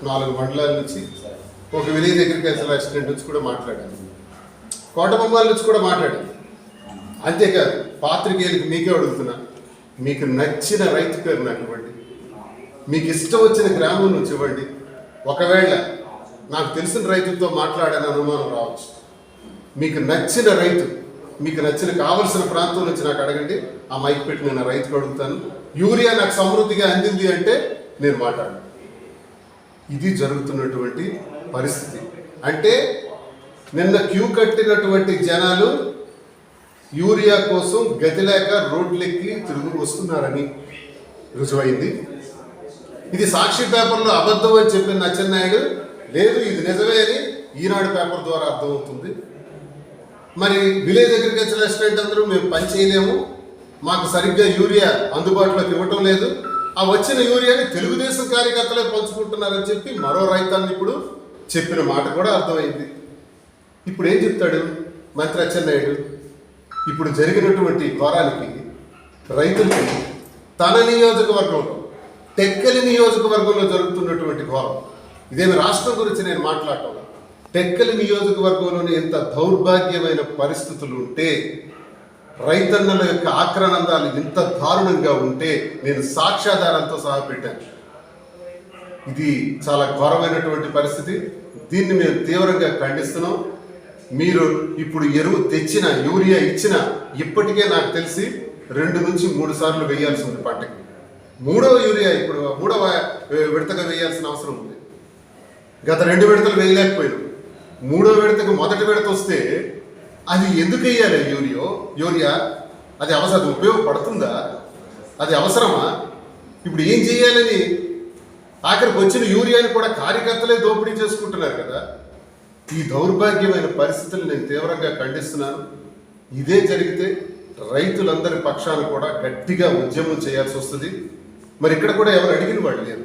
4 మండలాల నుంచి ఒక విలేజ్ అగ్రికల్చర్ అసిస్టెంట్ నుంచి కూడా మాట్లాడాను, కోటబొమ్మాల నుంచి కూడా మాట్లాడాను. అంతేకాదు పాత్రికేయులకు మీకే అడుగుతున్నా, మీకు నచ్చిన రైతు పేరు నాకు ఇవ్వండి, మీకు ఇష్టం వచ్చిన గ్రామం నుంచి ఇవ్వండి. ఒకవేళ నాకు తెలిసిన రైతులతో మాట్లాడని అనుమానం రావచ్చు, మీకు నచ్చిన రైతు, మీకు నచ్చిన కావలసిన ప్రాంతం నుంచి నాకు అడగండి. ఆ మైక్ పెట్టి నేను రైతుకు అడుగుతాను. యూరియా నాకు సమృద్ధిగా అందింది అంటే నేను మాట్లాడను. ఇది జరుగుతున్నటువంటి పరిస్థితి. అంటే నిన్న క్యూ కట్టినటువంటి జనాలు యూరియా కోసం గతి లేక రోడ్లెక్కి తిరుగు వస్తున్నారని రుజువైంది. ఇది సాక్షి పేపర్లో అబద్ధం అని చెప్పిన అచ్చెన్నాయుడు, లేదు ఇది నిజమే అని ఈనాడు పేపర్ ద్వారా అర్థమవుతుంది. మరి విలేజ్ అగ్రికల్చర్ అసిస్టెంట్ అందరూ మేము పని చేయలేము, మాకు సరిగ్గా యూరియా అందుబాటులోకి ఇవ్వటం లేదు, ఆ వచ్చిన యూరియాని తెలుగుదేశం కార్యకర్తలే పంచుకుంటున్నారని చెప్పి మరో రైతాన్ని ఇప్పుడు చెప్పిన మాట కూడా అర్థమైంది. ఇప్పుడు ఏం చెప్తాడు మంత్రి అచ్చెన్నాయుడు? ఇప్పుడు జరిగినటువంటి ఘోరానికి రైతులకి తన నియోజకవర్గంలో, టెక్కలి నియోజకవర్గంలో జరుగుతున్నటువంటి ఘోరం, ఇదేమి రాష్ట్రం గురించి నేను మాట్లాడటం, టెక్కలి నియోజకవర్గంలోని ఎంత దౌర్భాగ్యమైన పరిస్థితులు ఉంటే, రైతన్నల యొక్క ఆక్రనందాలు ఇంత దారుణంగా ఉంటే నేను సాక్ష్యాధారంతో సహా పెట్టాను. ఇది చాలా ఘోరమైనటువంటి పరిస్థితి. దీన్ని మేము తీవ్రంగా ఖండిస్తున్నాం. మీరు ఇప్పుడు ఎరువు తెచ్చిన, యూరియా ఇచ్చిన, ఇప్పటికే నాకు తెలిసి 2 నుంచి 3 సార్లు వేయాల్సి ఉంది పంటకి. 3వ యూరియా ఇప్పుడు 3వ విడతగా వేయాల్సిన అవసరం ఉంది. గత 2 విడతలు వేయలేకపోయారు. 3వ విడతకు మొదటి విడత వస్తే అది ఎందుకు వేయాలి? యూరియా అది అవసరం, ఉపయోగపడుతుందా? అది అవసరమా? ఇప్పుడు ఏం చేయాలని ఆఖరికి వచ్చిన యూరియాని కూడా కార్యకర్తలే దోపిడీ చేసుకుంటున్నారు కదా. ఈ దౌర్భాగ్యమైన పరిస్థితులు నేను తీవ్రంగా ఖండిస్తున్నాను. ఇదే జరిగితే రైతులందరి పక్షాన కూడా గట్టిగా ఉద్యమం చేయాల్సి వస్తుంది. మరి ఇక్కడ కూడా ఎవరు అడిగిన వాళ్ళు లేరు.